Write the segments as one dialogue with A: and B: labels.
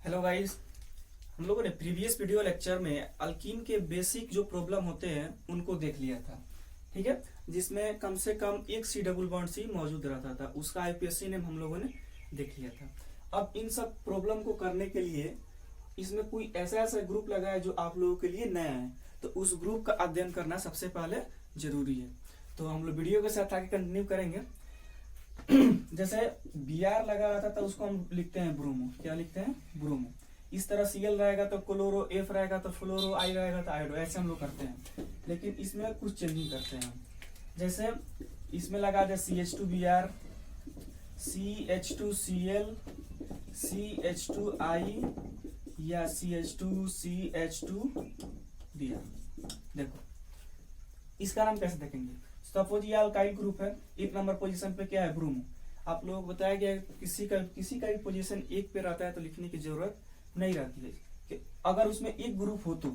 A: Hello guys. हम लोगों ने प्रीवियस वीडियो लेक्चर में अल्कीन के बेसिक जो प्रॉब्लम होते हैं उनको देख लिया था। ठीक है, जिसमें कम से कम एक सी डबल बॉन्ड सी मौजूद रहता था, उसका आईपीएससी नेम हम लोगों ने देख लिया था। अब इन सब प्रॉब्लम को करने के लिए इसमें कोई ऐसा ऐसा ग्रुप लगा है जो आप लोगों के लिए नया है, तो उस ग्रुप का अध्ययन करना सबसे पहले जरूरी है। तो हम लोग वीडियो के साथ आगे कंटिन्यू करेंगे। जैसे बी आर लगा रहता था उसको हम लिखते हैं ब्रोमो। क्या लिखते हैं? ब्रोमो। इस तरह सीएल रहेगा तो क्लोरो, एफ रहेगा तो फ्लोरो, आई रहेगा तो आयोडो, ऐसे हम लोग करते हैं। लेकिन इसमें कुछ चेंजिंग करते हैं हम। जैसे इसमें लगा दे C H two B R, C H two C L, C H two I या C H two C H two B R. देखो इसका नाम कैसे देखेंगे। सपोज ये अल्काइल ग्रुप है, एक नंबर पोजीशन पे क्या है? ब्रोमो। आप लोग बताया गया किसी का भी पोजीशन एक पे रहता है तो लिखने की जरूरत नहीं रहती है कि अगर उसमें एक ग्रुप हो तो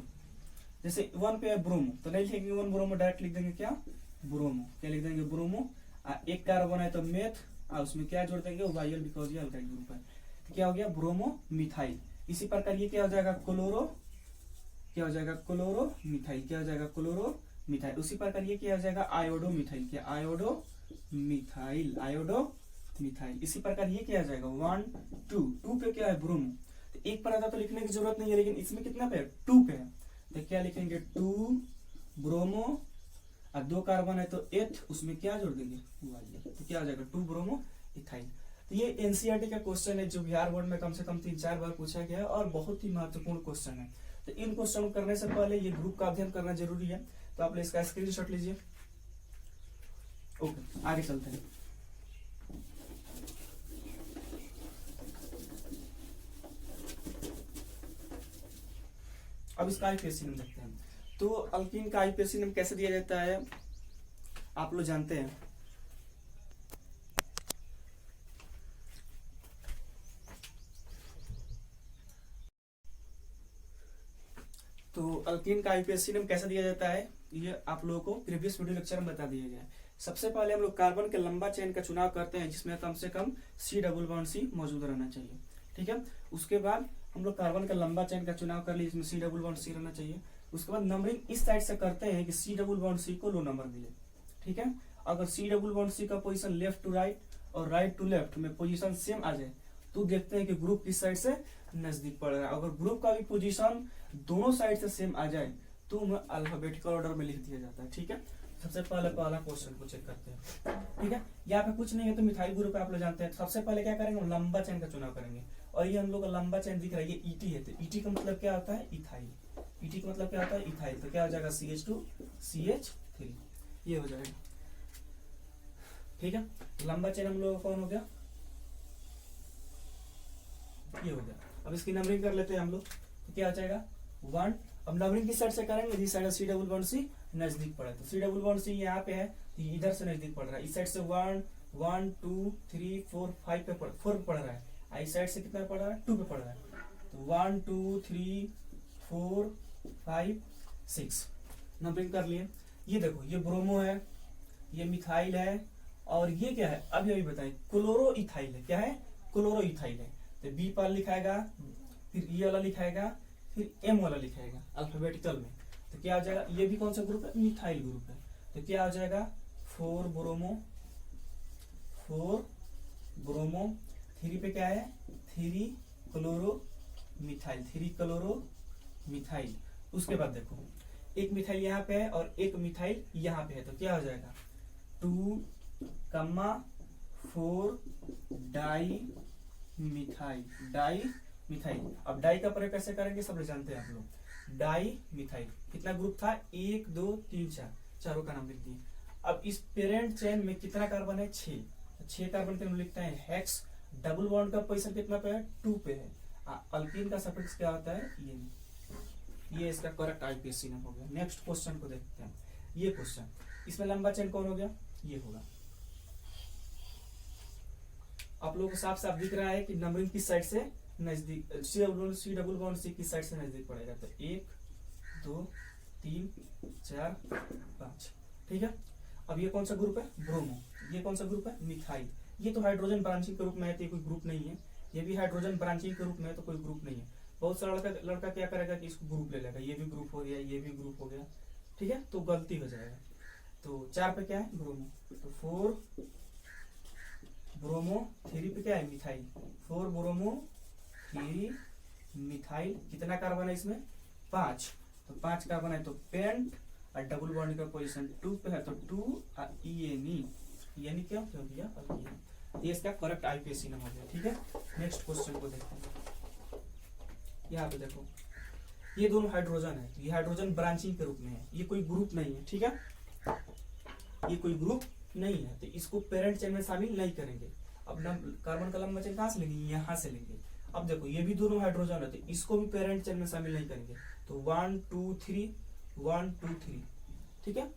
A: जैसे वन पे है ब्रोमो तो नहीं लिखेंगे वन ब्रोमो, डायरेक्ट लिख देंगे क्या? ब्रोमो। क्या लिख देंगे? ब्रोमो। एक कार्बन है तो मेथ, उसमें क्या जोड़ देंगे? वाइल, बिकॉज ये अल्काइल ग्रुप है। तो क्या हो गया? Bromo methyl. इसी प्रकार ये क्या हो जाएगा? क्लोरो। क्या हो जाएगा? Chloro methyl. क्या हो जाएगा? Chloro methyl. उसी प्रकार ये क्या हो जाएगा? Iodo methyl. क्या? Iodo methyl, iodo methyl. इसी प्रकार ये क्या हो जाएगा? 1 2 पे क्या है? ब्रोमो। तो एक पर आता तो लिखने की जरूरत नहीं है, लेकिन इसमें कितना पे है? 2 पे है, तो क्या लिखेंगे? 2 ब्रोमो। और 2 कार्बन है तो एथ, उसमें क्या जोड़ देंगे? तो क्या हो जाएगा? 2 ब्रोमो इथाइल। तो ये एनसीईआरटी का क्वेश्चन है जो बिहार बोर्ड में कम से कम 3-4 बार पूछा गया है और बहुत ही महत्वपूर्ण क्वेश्चन है। तो इन क्वेश्चन करने से पहले ये ग्रुप का अध्ययन करना जरूरी है। तो आप इसका स्क्रीनशॉट लीजिए। ओके, आगे चलते हैं। अब इसका आईपीएससी नेम देखते हैं। तो अल्कीन का आईपीएससी नेम कैसे दिया जाता है आप लोग जानते हैं। तो अल्कीन का आईपीएससी नेम कैसे दिया जाता है ये आप लोगों को प्रीवियस वीडियो लेक्चर में बता दिया गया है। सबसे पहले हम लोग कार्बन के लंबा चेन का चुनाव करते हैं जिसमें कम से कम सी डबल बॉन्ड सी मौजूद रहना चाहिए। ठीक है, उसके बाद हम लोग कार्बन का लंबा चेन का चुनाव कर लिए जिसमें सी डबल बॉन्ड सी रहना चाहिए। उसके बाद नंबरिंग इस साइड से करते हैं कि सी डबल बॉन्ड सी को लो नंबर मिले। ठीक है, अगर सी डबल बॉन्ड सी का पोजीशन लेफ्ट टू राइट और राइट टू लेफ्ट में पोजीशन सेम आ जाए तो देखते हैं कि ग्रुप किस साइड से नजदीक पड़ रहा है। अगर ग्रुप का भी पोजीशन दोनों साइड से सेम आ जाए तो उन्हें अल्फाबेटिकल ऑर्डर में लिख दिया जाता है। ठीक है, सबसे पहले पहला क्वेश्चन को चेक करते हैं। ठीक है, यहाँ पे कुछ नहीं है तो मिथाइल ग्रुप आप लोग जानते हैं। तो सबसे पहले क्या करेंगे? हम लंबा चेन का चुनाव करेंगे और ये हम लोग का लंबा चेन दिख रहा है, ये ईटी है। तो ईटी का मतलब क्या होता है? इथाइल। ईटी का मतलब क्या होता है? इथाइल। तो क्या हो जाएगा? CH2 CH3, ये हो जाएगा। ठीक है, लंबा चेन हम लोग कौन हो गया? ये हो गया। अब इसकी नंबरिंग कर लेते हैं हम लोग। तो क्या हो जाएगा? 1। अब नंबरिंग किस साइड से करेंगे? जिस side C double bond C नजदीक पड़ा है। तो सी डबल बॉन्ड सी यहाँ पे है तो इधर से नजदीक पड़ रहा है। इस साइड से 1 1 2 3 4 5 पे 4 पे पड़ रहा है। इस साइड से कितना पड़ रहा है? 2 पे पड़ रहा है। तो 1 2 3 4 5 6 नंबरिंग कर लिए। ये देखो ये ब्रोमो है, ये मिथाइल है और ये क्या है? अभी अभी बताएं, क्लोरो इथाइल है। क्या है? क्लोरो इथाइल है। तो बी पर लिखाएगा, फिर ये वाला लिखाएगा, फिर एम वाला लिखाएगा अल्फाबेटिकल में। तो क्या हो जाएगा? ये भी कौन सा ग्रुप है? मिथाइल ग्रुप है। तो क्या हो जाएगा? 4 ब्रोमो 3 पे क्या है? 3 क्लोरो मिथाइल, 3 क्लोरो मिथाइल। उसके बाद देखो एक मिथाइल यहाँ पे है और एक मिथाइल यहाँ पे है। तो क्या हो जाएगा? 2 4 डाई मिथाइल, डाई मिथाइल। अब डाई का प्रयोग कैसे करेंगे सब लोग जानते हैं आप लोग। डाई मिथाइल कितना ग्रुप था? 1 2 3 4, चारों का नाम लिख दिए। अब इस पेरेंट चेन में कितना कार्बन है? 6। 6 कार्बन के हम लिखते हैं हेक्स। डबल बॉन्ड का पोजीशन कितना पे है? 2 पे है। अल्कीन का सफिक्स क्या होता है? ये इसका करेक्ट आईपीएससी नाम हो गया। नेक्स्ट क्वेश्चन को देखते हैं। ये क्वेश्चन इसमें लंबा चेन कौन हो गया? ये होगा। आप लोगों को साफ साफ दिख रहा है कि नंबरिंग किस साइड से नजदीक, सी डबल बॉन्ड सी किस साइड से नजदीक पड़ेगा। तो 1 2 3 4 5। ठीक है, अब ये कौन सा ग्रुप है? ब्रोमो। ये कौन सा ग्रुप है? मिथाइल। ये तो हाइड्रोजन ब्रांचिंग के रूप में है तो कोई ग्रुप नहीं है। ये भी हाइड्रोजन ब्रांचिंग के रूप में है, तो कोई ग्रुप नहीं है। बहुत सारा लड़का क्या करेगा कि इसको ग्रुप ले लेगा, ये भी ग्रुप हो गया, ये भी ग्रुप हो गया, ठीक है, तो गलती हो जाएगा। तो 4 पे क्या है, ब्रोमो, तो 4 ब्रोमो, 3 पे क्या है, मिथाइल, 4 ब्रोमो 3 मिथाइल। कितना कार्बन है इसमें, 5, तो 5 कार्बन है, तो पेंट, और डबल बॉन्ड का पोजीशन 2 पे है, तो 2 ENE, यानी क्या हो गया, ये इसका करेक्ट IUPAC नंबर है, ठीक है। नेक्स्ट क्वेश्चन को देखते हैं। यहाँ पे देखो, ये दोनों हाइड्रोजन है, ये हाइड्रोजन ब्रांचिंग के रूप में है, ये कोई ग्रुप नहीं है, ठीक है, ये कोई ग्रुप नहीं है, तो इसको पेरेंट चेन में शामिल नहीं करेंगे। अब कार्बन का लंबा चेन कहाँ से लेंगे, यहाँ से लेंगे। अब देखो, ये भी दोनों हाइड्रोजन है, तो इसको भी पेरेंट चेन में शामिल नहीं करेंगे, तो 1 2 3 1 2 3, ठीक है,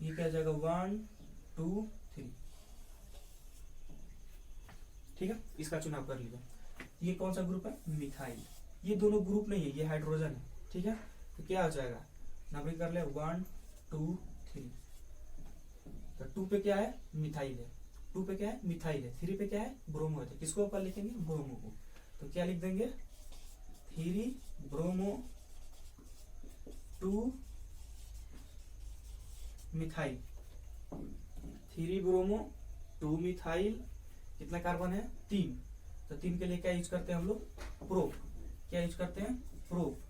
A: ये क्या जाएगा, 1 2 3, ठीक है, इसका चुनाव कर लीजिए। ये कौन सा ग्रुप है, मिथाइल। ये दोनों ग्रुप नहीं है, ये हाइड्रोजन है, ठीक है, तो क्या हो जाएगा, नंबरिंग कर ले, 1 2 3, तो 2 पे क्या है, मिथाइल है, 2 पे क्या है, मिथाइल है, 3 पे क्या है, ब्रोमो है, तो किसको ऊपर लिखेंगे, ब्रोमो को, तो क्या लिख देंगे, 3 ब्रोमो 2 मिथाइल, 3 ब्रोमो 2 मिथाइल, कितना कार्बन है, 3, तो 3 के लिए क्या यूज करते हैं हम लोग, प्रोप, क्या यूज करते हैं, प्रोप।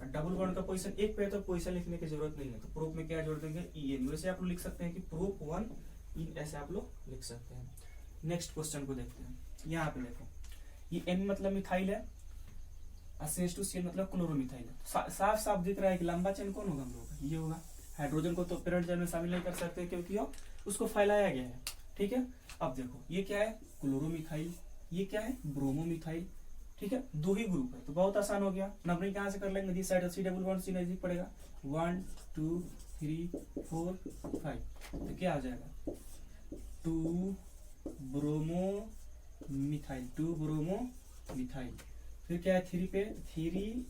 A: डबल बॉन्ड का पोजीशन 1 पे है, तो पोजीशन लिखने की जरूरत नहीं है, तो प्रोप में क्या जोड़ देंगे, EN, वैसे आप लोग लिख सकते हैं कि प्रोप 1 इन, ऐसे आप लोग लिख सकते हैं। नेक्स्ट क्वेश्चन को देखते हैं। यहाँ पे देखो, ये N मतलब मिथाइल है, CH2Cl मतलब क्लोरोमिथाइल है। साफ साफ दिख रहा है कि लंबा चेन कौन होगा, हम लोग का ये होगा। हाइड्रोजन को तो पेरेंट चेन में शामिल नहीं कर सकते, क्योंकि उसको फैलाया गया है, ठीक है। अब देखो, ये क्या है, क्लोरोमिथाइल, ये क्या है, ब्रोमोमिथाइल, ठीक है, 2 ही ग्रुप है, तो बहुत आसान हो गया। नंबरिंग कहाँ से कर लेंगे, this side C double bond C नजदीक पड़ेगा, 1 2 3 4 5, तो क्या आ जाएगा, 2 ब्रोमो मिथाइल, 2 ब्रोमो मिथाइल, फिर क्या है 3 पे, 3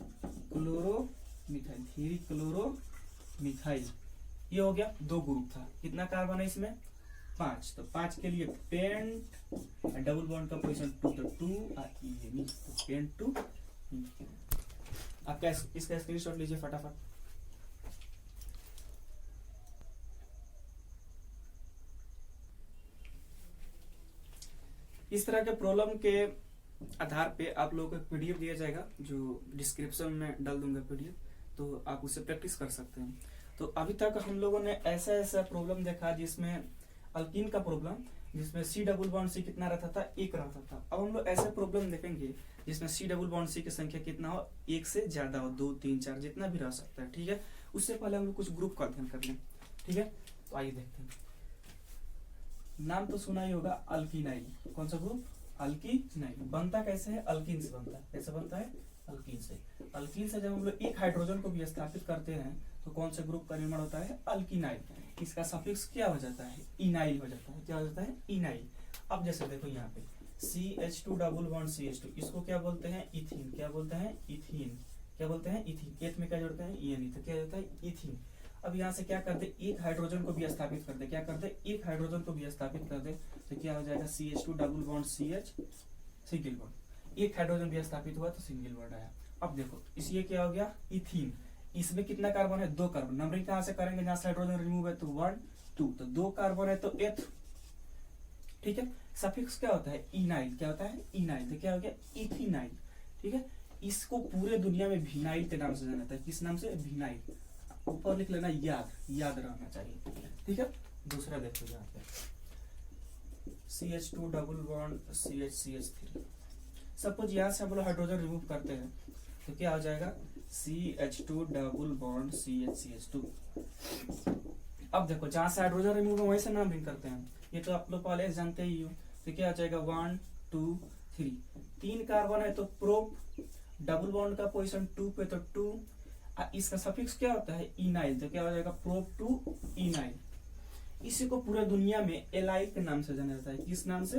A: क्लोरो मिथाइल, 3 क्लोरो मिथाइल। ये हो गया, 2 ग्रुप था, कितना कार्बन है इसमें, 5, तो 5 के लिए पेंट, डबल बॉन्ड का पोजीशन 2, तो 2 ENE, तो पेंट 2। आपका इसका स्क्रीनशॉट लीजिए फटाफट। इस तरह के प्रॉब्लम के आधार पे आप लोगों को एक PDF दिया जाएगा, जो डिस्क्रिप्शन में डाल दूंगा PDF, तो आप उससे प्रैक्टिस कर सकते हैं। तो अभी तक हम लोगों ने ऐसा ऐसा प्रॉब्लम देखा जिसमें अल्कीन का प्रॉब्लम, जिसमें C डबल बॉन्ड C कितना रहता था, 1 रहता था। अब हम लोग ऐसे प्रॉब्लम देखेंगे जिसमें C डबल बॉन्ड C की संख्या कितना हो, 1 से ज्यादा हो, 2 3 4 जितना भी रह सकता है, ठीक है। उससे पहले हम लोग कुछ ग्रुप का अध्ययन कर लें, ठीक है। तो आइए देखते हैं। नाम तो सुना ही होगा, अल्कीनाइल। कौन सा ग्रुप, अल्कीनाइल। बनता कैसे है, अल्कीन से बनता है। कैसे बनता है, अल्कीन से। अल्कीन से जब हम लोग एक हाइड्रोजन को भी स्थापित करते हैं, तो कौन से ग्रुप का निर्माण होता है, अल्कीनाइल। इसका सफिक्स क्या हो जाता है, इनाइल हो जाता है। क्या हो जाता है, इनाइल। अब जैसे देखो यहाँ पे CH2 डबल बॉन्ड CH2, इसको क्या बोलते हैं, इथीन। क्या बोलते हैं, इथीन। क्या बोलते हैं, इथीन। एथ में क्या जोड़ते हैं, ENE, तो क्या होता है, इथीन। अब यहाँ से क्या कर दे, एक हाइड्रोजन को भी स्थापित कर दे। क्या कर दे, एक हाइड्रोजन को भी स्थापित कर दे, तो क्या हो जाएगा, CH2 double bond CH, single bond. एक हाइड्रोजन भी स्थापित हुआ तो सिंगल बॉन्ड आया। अब देखो इसलिए क्या हो गया, इथीन। इसमें कितना कार्बन है, 2 कार्बन। नंबरिंग कहाँ से करेंगे, जहां से हाइड्रोजन रिमूव है, तो 1 2, तो 2 कार्बन है तो एथ, ठीक है। सफिक्स क्या होता है, इनाइल। क्या होता है, इनाइल, तो क्या हो गया, इथिनाइल, ठीक है। इसको पूरे दुनिया में विनाइल के नाम से जाना जाता है। किस नाम से, विनाइल। ऊपर लिख लेना, याद रहना चाहिए, ठीक है। दूसरा देखो यहाँ पे CH2 double bond CH3। Suppose यहाँ से हम लोग हाइड्रोजन रिमूव करते हैं, तो क्या हो जाएगा, CH2 डबल बॉन्ड CH2। अब देखो जहां से हाइड्रोजन रिमूव है वहीं से नाम रिंग करते हैं, ये तो आप लोग पहले जानते ही हो। तो क्या हो जाएगा, 1 2 3, 3 कार्बन है तो प्रोप, डबल बॉन्ड का पोजीशन 2 पे तो 2, इसका सफिक्स क्या होता है, इनाइल, तो क्या हो जाएगा, प्रोप 2 इनाइल। इसी को पूरे दुनिया में एलाइल के नाम से जाना जाता है। किस नाम से,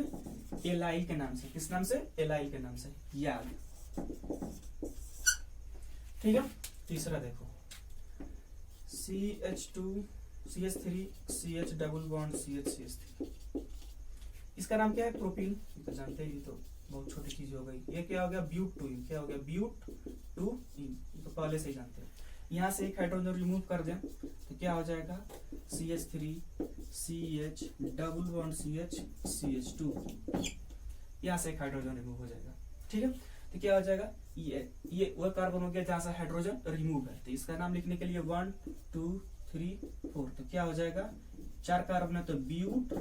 A: एलाइल के नाम से। किस नाम से, एलाइल के नाम से, याद, ठीक है। तीसरा देखो CH2 CH3 CH double bond CH CH3, इसका नाम क्या है, प्रोपीन, तो जानते ही, तो बहुत छोटी चीज हो गई। ये क्या हो गया, ब्यूट टू इन, क्या हो गया, ब्यूट टू इन, तो पहले से ही जानते हैं। यहाँ से एक हाइड्रोजन रिमूव कर दें तो क्या हो जाएगा, CH3 CH double bond CH CH2, यहाँ से एक हाइड्रोजन रिमूव हो जाएगा। ठीक है, तो क्या हो जाएगा, ये वो कार्बन हो गया जहां से हाइड्रोजन रिमूव है, तो इसका नाम लिखने के लिए 1 2 3 4, तो क्या हो जाएगा, 4 कार्बन है तो ब्यूट,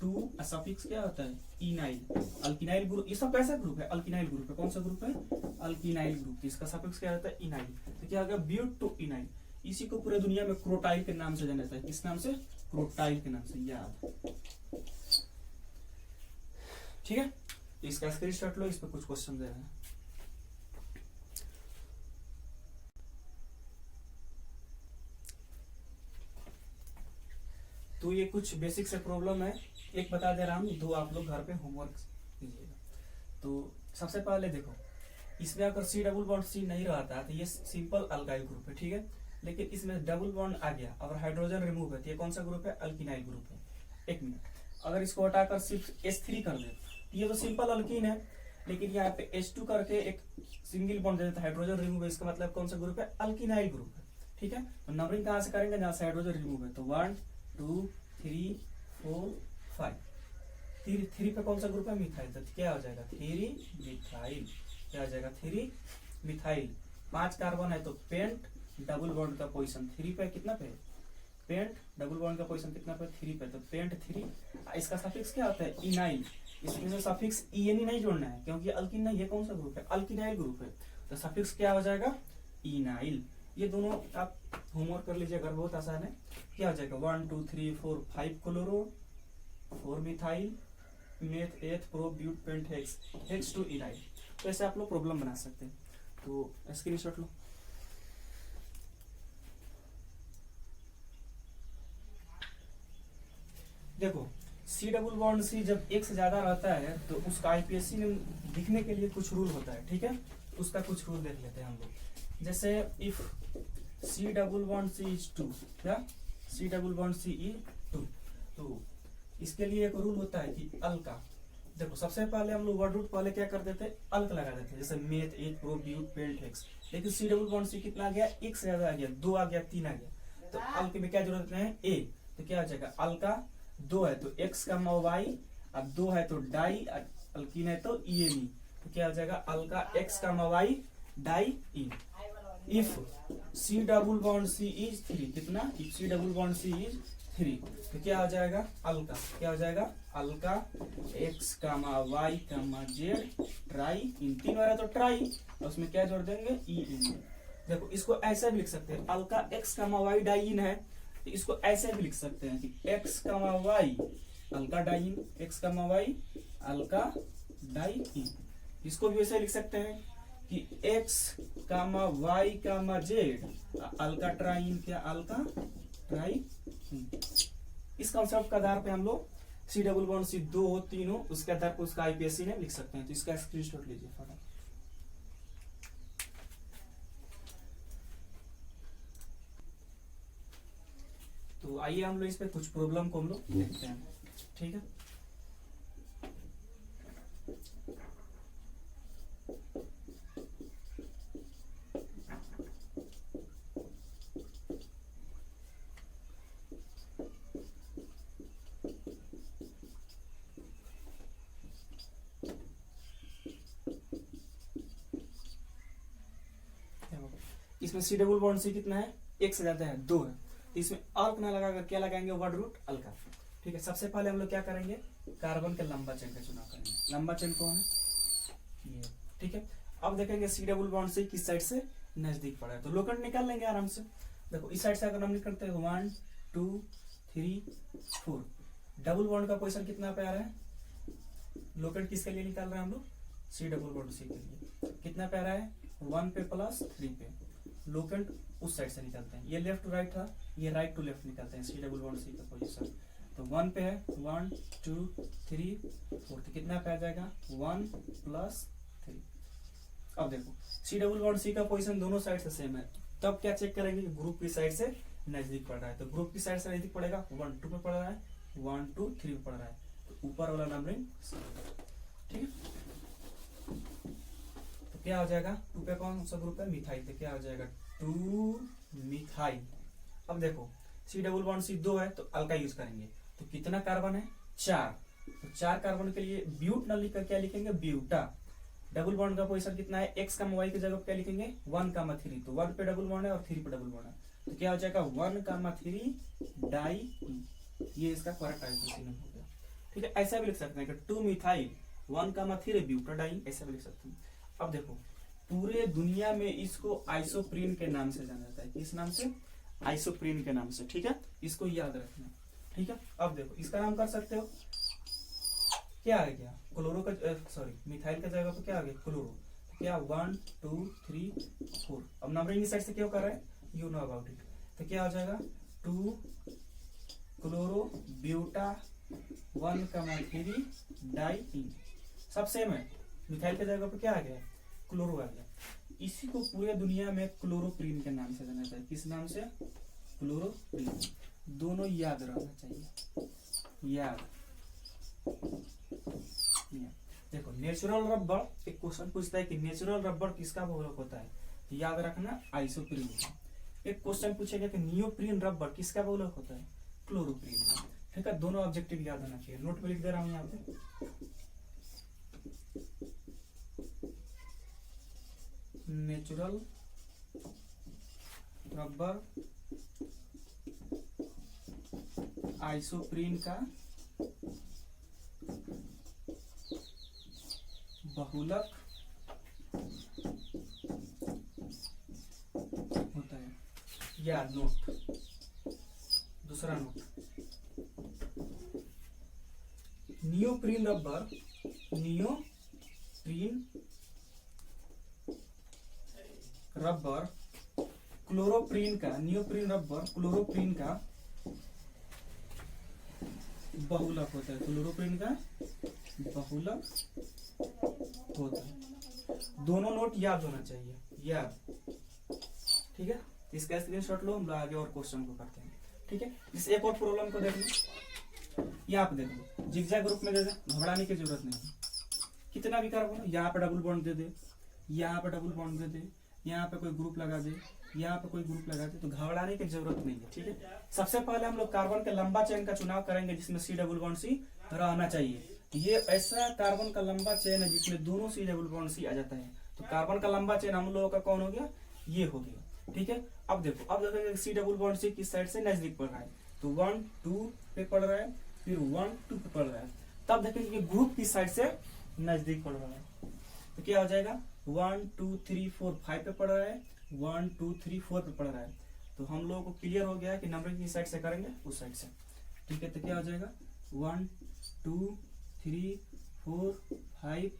A: 2 सफिक्स क्या होता है, इनाइल, अल्किनाइल ग्रुप। ये सब कैसा ग्रुप है, अल्किनाइल ग्रुप है। कौन सा ग्रुप है, अल्किनाइल ग्रुप, तो इसका सफिक्स क्या होता है, इनाइल, तो क्या होगा, ब्यूट टू इनाइल। इसी को पूरे दुनिया में क्रोटाइल के नाम से जाना जाता है। किस नाम से, क्रोटाइल के नाम से, याद। ठीक है, इसका स्क्रीनशॉट लो, इस पर कुछ क्वेश्चन दे रहे हैं। तो ये कुछ बेसिक से प्रॉब्लम है, एक बता दे रहा हूँ, 2 आप लोग घर पे होमवर्क कीजिएगा। तो सबसे पहले देखो, इसमें अगर C डबल बॉन्ड C नहीं रहता तो ये सिंपल अल्काइल ग्रुप है। ठीक है, लेकिन इसमें डबल बॉन्ड आ गया और हाइड्रोजन रिमूव है, तो ये कौन सा ग्रुप है, अल्किनाइल ग्रुप है। एक मिनट, अगर इसको हटाकर सिर्फ H3 कर दे, ये तो सिंपल अल्कीन है, लेकिन यहाँ पे H2 करके एक सिंगल बॉन्ड दे देता है, हाइड्रोजन रिमूव है, इसका मतलब कौन सा ग्रुप है, अल्किनाइल ग्रुप है। ठीक है, तो नंबरिंग कहाँ से करेंगे, जहाँ से हाइड्रोजन रिमूव है, तो 1 2 3 4 5, 3 पे कौन सा ग्रुप है, मिथाइल, तो क्या हो जाएगा, 3 मिथाइल, क्या हो जाएगा, 3 मिथाइल। 5 कार्बन है तो पेंट, डबल बॉन्ड का पोजीशन 3 पे, कितना पे, पेंट, डबल बॉन्ड का पोजीशन कितना पे, 3 पे, तो पेंट 3। इसका सफिक्स क्या होता है, इनाइल, इसमें से सफिक्स EN नहीं जोड़ना है क्योंकि अल्किन नहीं, ये कौन सा ग्रुप है, अल्किनाइल ग्रुप है, तो सफिक्स क्या हो जाएगा, इनाइल। ये दोनों आप होमवर्क कर लीजिए अगर, बहुत आसान है। क्या हो जाएगा, 1 2 3 4 5 chloro, 4 methyl, meth eth pro but pent hex, hex two enyl. तो ऐसे आप लोग प्रॉब्लम बना सकते हैं। तो स्क्रीनशॉट लो। देखो, C डबल बॉन्ड C जब एक से ज्यादा रहता है तो उसका IPSC में दिखने के लिए कुछ रूल होता है। ठीक है, उसका कुछ रूल देख लेते हैं हम लोग। जैसे if C double bond C is 2, क्या, C double bond C is 2, तो इसके लिए एक रूल होता है कि अल्का, देखो सबसे पहले हम लोग वर्ड रूट पहले क्या कर देते हैं, अल्क लगा देते हैं, जैसे meth eth pro but pent hex. लेकिन C डबल बॉन्ड C कितना आ गया, एक से ज्यादा आ गया, 2 आ गया, 3 आ गया, तो अल्क में क्या जरूरत है, A, तो क्या हो जाएगा, अल्का 2 है तो X का Y, अब 2 है तो डाई, अल्कीन है तो ENE, तो क्या हो जाएगा, अल्का X का Y die E। If C double bond C is 3, कितना, if C double bond C is 3, तो क्या हो जाएगा, अल्का, क्या हो जाएगा, Alka X Y Z try in, 3 बार है तो ट्राई, और उसमें क्या जोड़ देंगे, EN। देखो इसको ऐसा भी लिख सकते हैं, अल्का X Y डाइन है, तो इसको ऐसे भी लिख सकते हैं कि X Y alka diene, X Y alka diene. इसको भी वैसे लिख सकते हैं कि X Y Z अल्का ट्राइन, क्या, अल्का ट्राइन। इस कॉन्सेप्ट के आधार पे हम लोग C डबल बॉन्ड C 2 हो 3 हो, उसके आधार पर उसका IPSC ने लिख सकते हैं। तो इसका स्क्रीनशॉट लीजिए फटाफट। तो आइए हम लोग इस पे कुछ प्रॉब्लम को हम लोग देखते हैं। ठीक है, इसमें C डबल बॉन्ड C कितना है, एक से ज्यादा है, 2 है, इसमें अल्क ना लगाकर क्या लगाएंगे, वर्ड रूट अल्का। ठीक है, सबसे पहले हम लोग क्या करेंगे, कार्बन के लंबा चेन का चुनाव करेंगे। लंबा चेन कौन है, ये। ठीक है, अब देखेंगे C डबल बॉन्ड से किस साइड से नजदीक पड़ा है, तो लोकेंट निकाल लेंगे आराम से। देखो इस साइड से अगर हम निकलते हैं 1 2 3 4, डबल बॉन्ड का पोजीशन कितना पे आ रहा है, लोकेंट किसके लिए निकाल रहे हैं हम लोग, C डबल बॉन्ड C के लिए, कितना पे आ रहा है, 1 पे प्लस 3 पे। लोकेंट उस साइड से निकलते हैं, ये लेफ्ट टू राइट था, ये राइट टू लेफ्ट निकलते हैं, C डबल बॉन्ड C का पोजीशन। तो 1 पे है, 1 2 3 4, तो कितना पे आ जाएगा, 1 प्लस 3। अब देखो C डबल बॉन्ड C का पोजीशन दोनों साइड से सेम है, तब क्या चेक करेंगे कि ग्रुप की साइड से नजदीक पड़ रहा है, तो ग्रुप की साइड से नजदीक पड़ेगा, 1 2 पे पड़ रहा है, 1 2 3 पे पड़ रहा है, तो ऊपर वाला नंबरिंग। ठीक है, क्या हो जाएगा, 2 पे कौन सा ग्रुप है, मिथाइल, तो क्या हो जाएगा 2 मिथाइल। अब देखो सी डबल बॉन्ड सी 2 है तो अल्का यूज करेंगे, तो कितना कार्बन है 4, तो 4 कार्बन के लिए ब्यूट न लिखकर क्या लिखेंगे ब्यूटा। डबल बॉन्ड का पोजीशन कितना है, x का y की जगह पे क्या लिखेंगे 1,3, तो 1 पे डबल बॉन्ड है और 3 पे डबल बॉन्ड है, तो क्या हो जाएगा 1,3 डाई, ये इसका करेक्ट आइसोसिन हो गया। ठीक है, ऐसा भी लिख सकते हैं कि 2 मिथाइल 1,3 ब्यूटाडाइन, ऐसा भी लिख सकते हैं। अब देखो पूरे दुनिया में इसको आइसोप्रीन के नाम से जाना जाता है, किस नाम से, आइसोप्रीन के नाम से। ठीक है, इसको याद रखना। ठीक है, अब देखो इसका नाम कर सकते हो, क्या आ गया क्लोरो का, सॉरी मिथाइल का जगह पे क्या आ गया क्लोरो, तो क्या 1 2 3 4, अब नंबरिंग साइड से क्या कर रहा है, यू नो अबाउट इट, तो क्या हो जाएगा 2 क्लोरो ब्यूटा 1,3 डाई, सब सेम है, मिथाइल के जगह पे क्या आ गया क्लोरो आ गया। इसी को पूरे दुनिया में क्लोरोप्रीन के नाम से जाना जाता है, किस नाम से, क्लोरोप्रीन। दोनों याद रहना चाहिए, याद। देखो नेचुरल रबर, एक क्वेश्चन पूछता है कि नेचुरल रबर किसका बहुलक होता है, तो याद रखना आइसोप्रीन। एक क्वेश्चन पूछेगा कि नियोप्रीन रबर किसका बहुलक होता है, क्लोरोप्रीन। ठीक है, दोनों ऑब्जेक्टिव याद होना चाहिए, नोट पे लिख दे रहा हूं यहाँ पे, नेचुरल रबर आइसोप्रीन का बहुलक होता है, या नोट, दूसरा note, neoprene rubber, neoprene rubber chloroprene का, नियोप्रीन रबर क्लोरोप्रीन का बहुलक होता है, क्लोरोप्रीन का बहुलक होता है। दोनों नोट याद होना चाहिए, याद। ठीक है, इसका स्क्रीनशॉट लो, हम लोग आगे और क्वेश्चन को करते हैं। ठीक है, इस एक और प्रॉब्लम को देख लो, यहाँ पे देख लो, जिगजैग ग्रुप में दे दे, घबराने की जरूरत नहीं है, कितना भी कार्बन, यहाँ पे डबल बॉन्ड दे दे, यहाँ पे डबल बॉन्ड दे दे, यहाँ पे कोई ग्रुप लगा दे, यहाँ पे कोई ग्रुप लगा दे, तो घबराने की जरूरत नहीं है। ठीक है, सबसे पहले हम लोग कार्बन के लंबा चेन का चुनाव करेंगे जिसमें सी डबल बॉन्ड सी रहना चाहिए। ये ऐसा कार्बन का लंबा चेन है जिसमें दोनों सी डबल बॉन्ड सी आ जाता है, तो कार्बन का लंबा चेन हम लोगों का कौन हो गया, ये हो गया। ठीक है, अब देखो, अब देखेंगे सी डबल बॉन्ड सी किस साइड से नजदीक पड़ रहा है, तो 1 2 पे पड़ रहा है, फिर 1 2 पे पड़ रहा है, तब देखेंगे कि ग्रुप किस साइड से नजदीक पड़ रहा है, तो क्या हो जाएगा 1 2 3 4 5 पे पड़ रहा है, 1 2 3 4 पे पड़ रहा है, तो हम लोगों को क्लियर हो गया है कि नंबरिंग किस साइड से करेंगे, उस साइड से। ठीक है, तो क्या हो जाएगा 1 2 3 4 5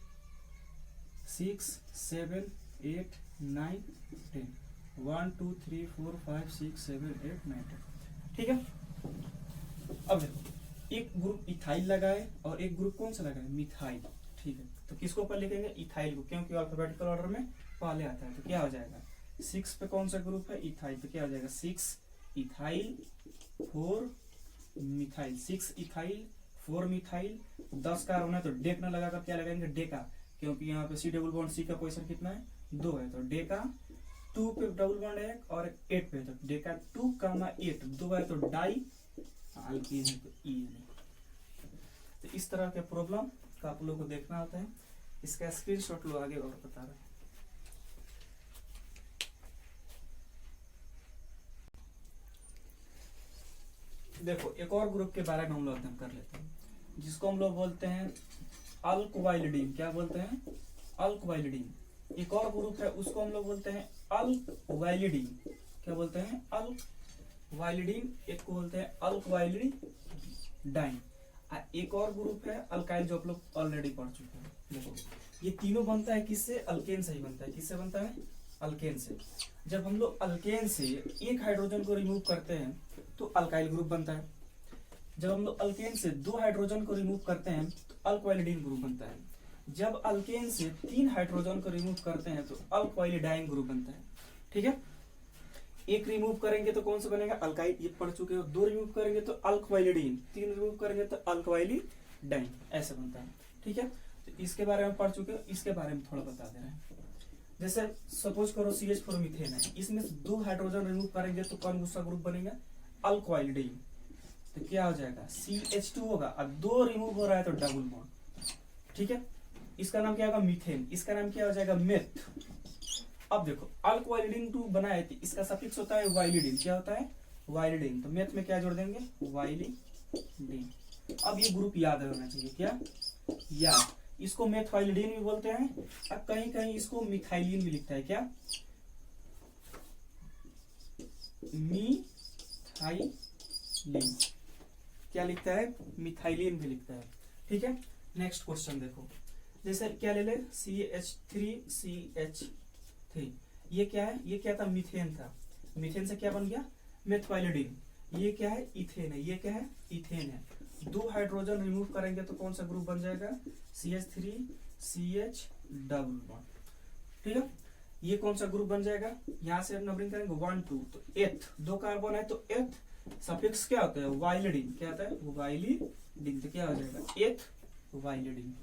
A: 6 7 8 9 10, 1 2 3 4 5 6 7 8 9 10। ठीक है, अब देखो एक ग्रुप इथाइल लगाए और एक ग्रुप कौन सा लगाए, मिथाइल। ठीक है, तो किसको पर लिखेंगे, इथाइल को, क्योंकि अल्फाबेटिकल ऑर्डर में पहले आता है, तो क्या हो जाएगा 6 पे कौन सा ग्रुप है, इथाइल, तो क्या हो जाएगा 6 ethyl 4 methyl, 6 ethyl 4 methyl. 10 carbon है तो डेक न लगाकर क्या लगाएंगे, डेका, क्योंकि यहाँ पे सी डबल बॉन्ड सी का पोजीशन कितना है 2 है, तो डेका 2 पे डबल बॉन्ड है और 8 पे, तो डेका 2 8 2 है, तो डाई अल्कीन है, तो ई है। तो इस तरह के प्रॉब्लम का आप लोगों को देखना होता है, इसका स्क्रीनशॉट लो, आगे और बता रहे हैं। देखो एक और ग्रुप के बारे में हम लोग अध्ययन कर लेते हैं, जिसको हम लोग बोलते हैं अल्कवाइलिडीन। क्या बोलते हैं, अल्कवाइलिडीन। एक और ग्रुप है उसको हम लोग बोलते हैं अल्कवाइलिडीन। क्या बोलते हैं, अल्कवाइलिडीन। एक को बोलते हैं अल्कवाइलिडाइन। एक और ग्रुप है अल्काइल, जो आप लोग ऑलरेडी पढ़ चुके हैं। देखो ये तीनों बनता है किससे, अल्केन से ही बनता है। किससे बनता है, अल्केन से। जब हम लोग अल्केन से एक हाइड्रोजन को रिमूव करते हैं तो अल्काइल ग्रुप बनता है। जब हम लोग अल्केन से 2 हाइड्रोजन को रिमूव करते हैं तो अल्कवाइलिडीन ग्रुप बनता है। जब अल्केन से 3 हाइड्रोजन को रिमूव करते हैं तो अल्कवाइलिडाइन ग्रुप बनता है। ठीक है, एक रिमूव करेंगे तो कौन सा बनेगा, अल्काइल, ये पढ़ चुके हो। 2 रिमूव करेंगे तो अल्कवाइलिडीन, 3 रिमूव करेंगे तो अल्कवाइलिडाइन, ऐसे बनता है। ठीक है, तो इसके बारे में पढ़ चुके हो, इसके बारे में थोड़ा बता दे रहे हैं। जैसे सपोज करो CH4 मीथेन है, इसमें से 2 हाइड्रोजन रिमूव करेंगे तो कौन सा ग्रुप बनेगा? अल्कोइलिडीन। तो क्या हो जाएगा? CH2 होगा और 2 रिमूव हो रहा है तो डबल बॉन्ड। ठीक है, इसका नाम क्या होगा? मीथेन। इसका नाम क्या हो जाएगा? मेथ। अब देखो अल्कोइलिडीन 2 बनाए तो इसका सफिक्स होता है वाइलिडीन। क्या होता है? वाइलिडीन। तो मेथ में क्या जोड़ देंगे? वाइलिडीन। अब ये ग्रुप याद होना चाहिए। क्या याद? इसको मेथाइलिडीन भी बोलते हैं और कहीं कहीं इसको मिथाइलिन भी लिखता है। क्या? मिथाइलिन। क्या लिखता है? मिथाइलिन भी लिखता है। ठीक है, नेक्स्ट क्वेश्चन देखो। जैसे क्या ले ले? CH3CH3। ये क्या है? ये क्या था? मीथेन था। मीथेन से क्या बन गया? मेथाइलिडीन। ये क्या है? इथेन है। ये क्या है? इथेन है। 2 हाइड्रोजन रिमूव करेंगे तो कौन सा ग्रुप बन जाएगा? CH3CH double bond. ठीक है, ये कौन सा ग्रुप बन जाएगा? यहाँ से नंबरिंग करेंगे 1 2, तो एथ 2 कार्बन है तो एथ सफिक्स क्या होता है? वाइलिडीन। क्या होता है? वाइलिडीन। तो क्या हो जाएगा? एथ वाइलिडीन।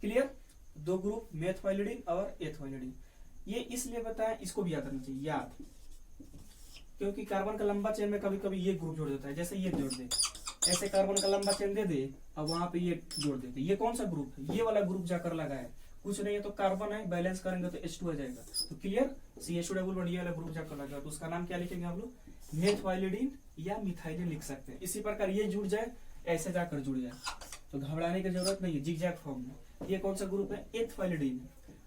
A: क्लियर? 2 ग्रुप, मेथ वाइलिडीन और एथ वाइलिडीन। ये इसलिए बताया, इसको भी याद रखना चाहिए। याद, क्योंकि कार्बन का लंबा चेन में कभी कभी ये ग्रुप जोड़ देता है। जैसे ये जोड़ दे, ऐसे कार्बन का लंबा चेन दे दे, अब वहां पे ये जोड़ देते। ये कौन सा ग्रुप है? ये वाला ग्रुप जाकर लगा है। कुछ नहीं है तो कार्बन है, बैलेंस करेंगे तो H2 आ जाएगा। तो क्लियर? CH2 डबल बॉन्ड ये वाला ग्रुप जाकर लगा, तो उसका नाम क्या लिखेंगे हम लोग? मेथाइलिडीन या मिथाइलिन लिख सकते हैं। इसी प्रकार ये जुड़ जाए, ऐसे जाकर जुड़ जाए, तो घबराने की जरूरत नहीं है। जिगजैग फॉर्म में ये कौन सा ग्रुप है? एथाइलिडीन।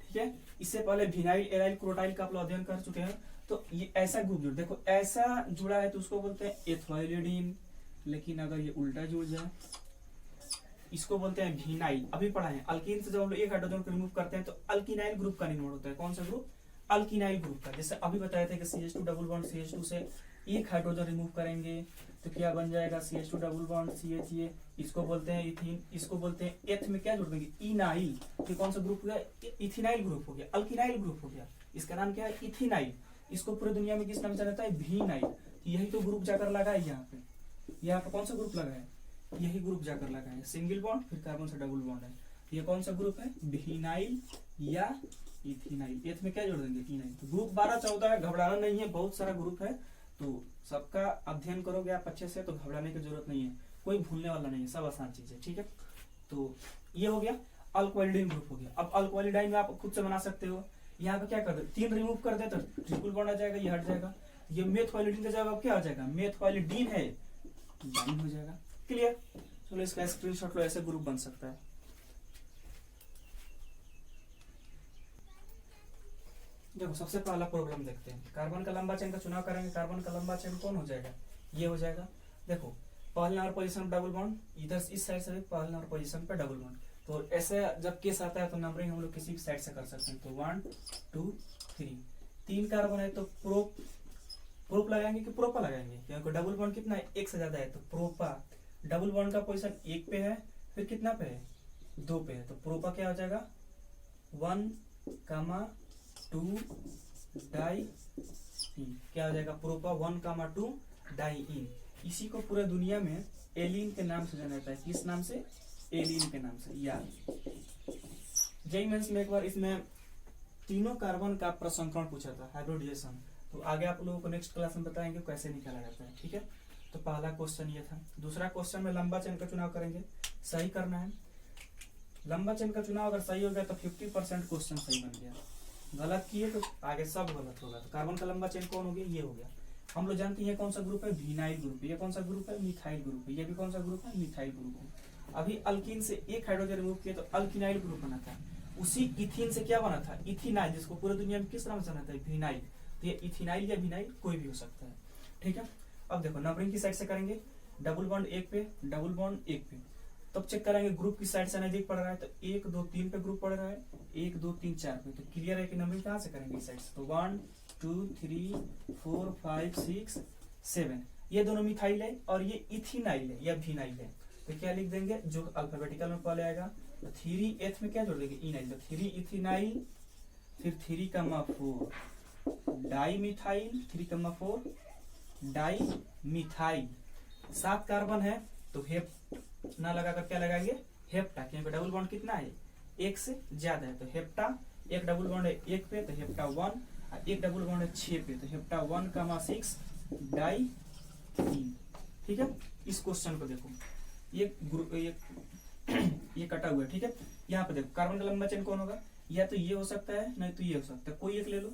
A: ठीक है, इससे पहले विनाइल, एराइल, क्रोटाइल का आप लोग अध्ययन कर चुके हैं। तो ये ऐसा ग्रुप जुड़, देखो ऐसा जुड़ा है तो उसको बोलते हैं एथाइलिडीन। लेकिन अगर ये उल्टा जुड़ जाए, इसको बोलते हैं विनाइल। अभी पढ़ा है, अल्कीन से जब हम लोग एक हाइड्रोजन को रिमूव करते हैं तो अल्कीनाइल ग्रुप का निर्माण होता है। कौन सा ग्रुप? अल्कीनाइल ग्रुप का। जैसे अभी बताए थे कि CH2 डबल बॉन्ड CH2 से एक हाइड्रोजन रिमूव करेंगे तो क्या बन जाएगा? CH2 double bond CH। ये इसको बोलते हैं इथीन। इसको बोलते हैं एथ में क्या जोड़ देंगे? इनाइल। ये कौन सा ग्रुप हो गया? इथिनाइल ग्रुप हो गया, अल्कीनाइल ग्रुप हो गया। इसका नाम क्या है? इथिनाइल। इसको पूरे दुनिया में किस नाम से जाता है? विनाइल। यही तो ग्रुप जाकर लगा है यहाँ पे। यहाँ पे कौन सा ग्रुप लगा है? यही ग्रुप जाकर लगा है। सिंगल बॉन्ड, फिर कार्बन से डबल बॉन्ड है। ये कौन सा ग्रुप है? विनाइल या इथिनाइल। एथ में क्या जोड़ देंगे? इनाइल। तो ग्रुप 12-14 है, घबराना नहीं है, बहुत सारा ग्रुप है। तो सबका अध्ययन करोगे आप अच्छे से तो घबराने की जरूरत नहीं है, कोई भूलने वाला नहीं है, सब आसान चीज है। ठीक है, तो ये हो गया अल्कोइलिडीन ग्रुप हो गया। अब अल्कोइलिडाइन में आप खुद से बना सकते हो। यहाँ पे क्या कर दे? 3 रिमूव कर दे तो ट्रिपल बॉन्ड आ जाएगा, ये हट जाएगा। ये मेथाइलिडीन का जगह क्या आ जाएगा? मेथाइलिडीन है, डाइन हो जाएगा। क्लियर? चलो इसका स्क्रीनशॉट लो, ऐसे ग्रुप बन सकता है। देखो सबसे पहला प्रॉब्लम देखते हैं। कार्बन का लंबा चेन का चुनाव करेंगे। कार्बन का लंबा चेन कौन हो जाएगा? ये हो जाएगा। देखो पहले नंबर पोजीशन डबल बॉन्ड, इधर इस साइड से भी पहले नंबर पोजीशन पे डबल बॉन्ड। तो ऐसे जब केस आता है तो नंबरिंग हम लोग किसी भी साइड से कर सकते हैं। तो 1 2 3, 3 कार्बन है तो प्रोप लगाएंगे कि प्रोपा लगाएंगे? क्योंकि डबल बॉन्ड कितना है? 1 से ज्यादा है तो प्रोपा। डबल बॉन्ड का पोजीशन 1 पे है, फिर कितना पे है? 2 पे है, तो प्रोपा क्या हो जाएगा? 1, 2 डाई इन। क्या हो जाएगा? प्रोपा 1, 2 डाई इन। इसी को पूरे दुनिया में एलिन के नाम से जाना जाता है। किस नाम से? एलिन के नाम से। यार जेईई मेंस में एक बार इसमें तीनों कार्बन का प्रसंकरण पूछा था, हाइब्रिडाइजेशन। तो आगे आप लोगों को नेक्स्ट क्लास में बताएंगे कैसे निकाला जाता है। ठीक है, तो पहला क्वेश्चन ये था। दूसरा क्वेश्चन में लंबा चेन का चुनाव करेंगे, सही करना है। लंबा चेन का चुनाव अगर सही हो गया तो 50% क्वेश्चन सही बन गया। गलत किए तो आगे सब गलत होगा। तो कार्बन का लंबा चेन कौन हो गया? ये हो गया। हम लोग जानते हैं कौन सा ग्रुप है? Vinyl group. ये कौन सा ग्रुप है? मिथाइल ग्रुप है। ये भी कौन सा ग्रुप है? मिथाइल ग्रुप है। अभी अल्कीन से एक हाइड्रोजन रिमूव किया तो अल्किनाइल ग्रुप बना था। उसी इथीन से क्या बना था? इथिनाइल, जिसको पूरे दुनिया में किस नाम से जाना था? विनाइल। तो ये इथिनाइल या विनाइल कोई भी हो सकता है। ठीक है, अब देखो नंबरिंग की साइड से करेंगे। डबल बॉन्ड 1 पे, डबल बॉन्ड 1 पे। तब चेक करेंगे ग्रुप की साइड से नजदीक पड़ रहा है तो 1 2 3 पे ग्रुप पड़ रहा है, 1 2 3 4 पे। तो क्लियर है कि नंबरिंग कहाँ से करेंगे? इस साइड से। तो 1 2 3 4 5 6 7, ये दोनों मिथाइल है और ये इथिनाइल है या विनाइल है। तो क्या लिख देंगे? जो अल्फाबेटिकल में पहले आएगा। तो 3 में क्या जोड़ देंगे? इनाइल। तो 3 इथिनाइल, फिर 3, 4 di methyl, 3, 4 di methyl. 7 carbon है तो हेप ना लगाकर क्या लगाएंगे? हेप्टा, क्योंकि डबल बॉन्ड कितना है? 1 से ज्यादा है तो हेप्टा एक डबल बॉन्ड है 1 पे तो हेप्टा 1, और एक डबल बॉन्ड है 6 पे तो हेप्टा 1,6 डाई 3। ठीक है, इस क्वेश्चन को देखो, ये ये कटा हुआ है। ठीक है, यहाँ पे देखो कार्बन का लंबा चेन कौन होगा, या तो ये हो सकता है, नहीं तो ये हो सकता है, कोई एक ले लो।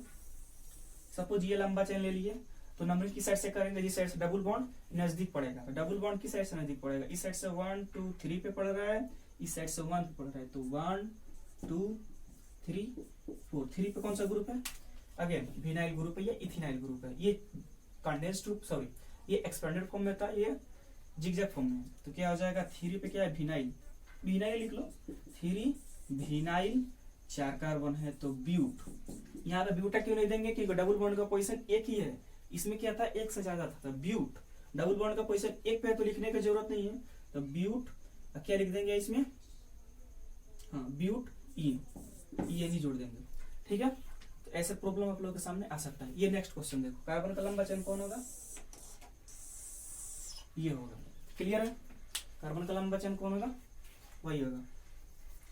A: सपोज ये लंबा चेन ले लिए, तो नंबरिंग की साइड से करेंगे, जिस साइड से डबल बॉन्ड नजदीक पड़ेगा, तो डबल बॉन्ड की साइड से नजदीक पड़ेगा, इस साइड से 1 2 3 पे पड़ रहा है, इस साइड से 1 पे पड़ रहा है, तो 1 2 3 4, 3 पे कौन सा ग्रुप है, अगेन विनाइल ग्रुप है या इथिनाइल ग्रुप है। ये कंडेंस्ड ग्रुप, सॉरी ये एक्सपेंडेड फॉर्म में था, ये जिगजैग फॉर्म में है, तो क्या हो जाएगा 3 पे क्या है विनाइल, विनाइल लिख लो, 3 विनाइल, 4 कार्बन है तो ब्यूट। यहाँ पे ब्यूटा क्यों नहीं देंगे, क्योंकि डबल बॉन्ड का पोजीशन एक ही है, इसमें क्या था एक से ज्यादा था, तो ब्यूट, डबल बॉन्ड का पोजीशन एक पे है तो लिखने की जरूरत नहीं है, तो ब्यूट क्या लिख देंगे इसमें, हाँ ब्यूट इन, ये नहीं जोड़ देंगे। ठीक है, तो ऐसे प्रॉब्लम आप लोगों के सामने आ सकता है। ये नेक्स्ट क्वेश्चन देखो, कार्बन का लंबा चेन कौन होगा, ये होगा, क्लियर है, कार्बन का लंबा चेन कौन होगा, वही होगा।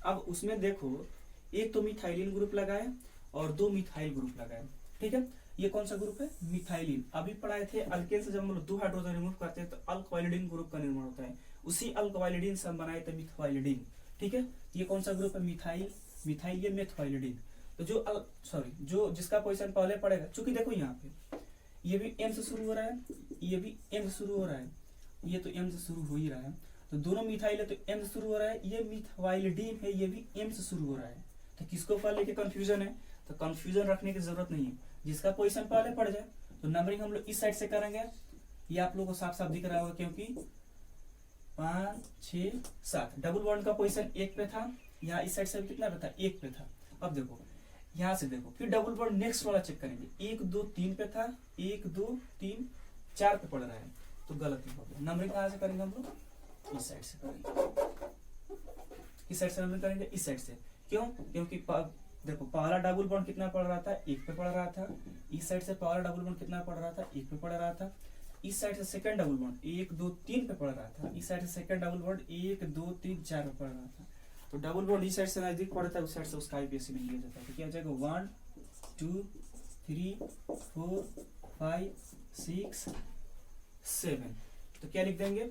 A: अब उसमें देखो एक तो मिथाइलिन ग्रुप लगाए और 2 मिथाइल ग्रुप लगाए। ठीक है, ये कौन सा ग्रुप है, मिथाइलिन। अभी पढ़ाए थे अल्केन से जब हम लोग 2 हाइड्रोजन रिमूव करते हैं तो अल्कोइलिडीन ग्रुप का निर्माण होता है, उसी अल्कोइलिडीन से हम बनाए थे मिथाइलिडीन। ठीक है, ये कौन सा ग्रुप है, मिथाइल, मिथाइल ये मिथाइलिडीन। तो जो जिसका पोजीशन पहले पड़ेगा, चूंकि देखो यहाँ पे ये भी एम से शुरू हो रहा है, ये भी एम से शुरू हो रहा है, ये तो एम से शुरू हो ही रहा है, तो दोनों मिथाइल है तो एम से शुरू हो रहा है, ये मिथाइलिडीन है ये भी एम से शुरू हो रहा है, तो किसको पहले लेके कंफ्यूजन है, तो कंफ्यूजन रखने की जरूरत नहीं है, जिसका पोजीशन पहले पड़ जाए। तो नंबरिंग हम लोग इस साइड से करेंगे, ये आप लोगों को साफ साफ दिख रहा होगा, क्योंकि 5 6 7 डबल बॉन्ड का पोजीशन 1 पे था, यहाँ इस साइड से कितना पे था, 1 पे था। अब देखो यहाँ से देखो, फिर डबल बॉन्ड नेक्स्ट वाला चेक करेंगे, 1 2 3 पे था, 1 2 3 4 पे पड़ रहा है, तो गलत है। नंबरिंग कहाँ से करेंगे हम लोग, इस साइड से करेंगे, इस साइड से नंबरिंग करेंगे, इस साइड से। क्यों, क्योंकि देखो पहला डबल बॉन्ड कितना पड़ रहा था, 1 पे पड़ रहा था, इस साइड से पहला डबल बॉन्ड कितना पड़ रहा था, 1 पे पड़ रहा था, इस साइड से सेकंड डबल बॉन्ड 1 2 3 पे पड़ रहा था, इस साइड से सेकंड डबल बॉन्ड 1 2 3 4 पे पड़ रहा था, तो डबल बॉन्ड इस साइड से नजदीक पड़ता है, उस साइड से उसका आईपीएससी में लिया जाता है। तो क्या हो जाएगा 1 2 3 4 5 6 7, तो क्या लिख देंगे,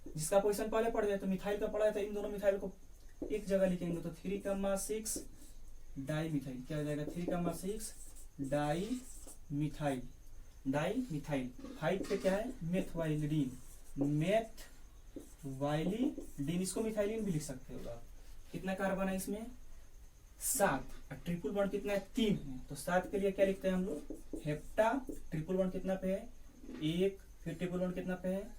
A: जिसका पोजीशन पहले पड़ जाए, तो मिथाइल का पड़ा है तो इन दोनों मिथाइल को एक जगह लिखेंगे, तो 3,6 डाई मिथाइल, क्या हो जाएगा 3,6 डाई मिथाइल, डाई मिथाइल। 5 पे क्या है, मेथवाइलिडीन, मेथवाइलिडीन, इसको मिथाइलिन भी लिख सकते हो आप। कितना कार्बन है इसमें, 7, ट्रिपल बॉन्ड कितना है, 3 है, तो 7 के लिए क्या लिखते हैं हम लोग, हेप्टा, ट्रिपल बॉन्ड कितना पे है 1, फिर ट्रिपल बॉन्ड कितना पे है,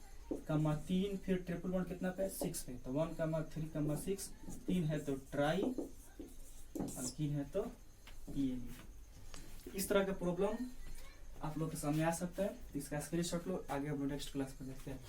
A: कमा 3, फिर ट्रिपल बॉन्ड कितना पे है 6 पे, तो 1,3,6, 3 है तो ट्राई, अल्कीन है तो इस तरह का प्रॉब्लम आप लोग के सामने आ सकता है। इसका स्क्रीनशॉट लो, आगे हम लोग नेक्स्ट क्लास में देखते हैं।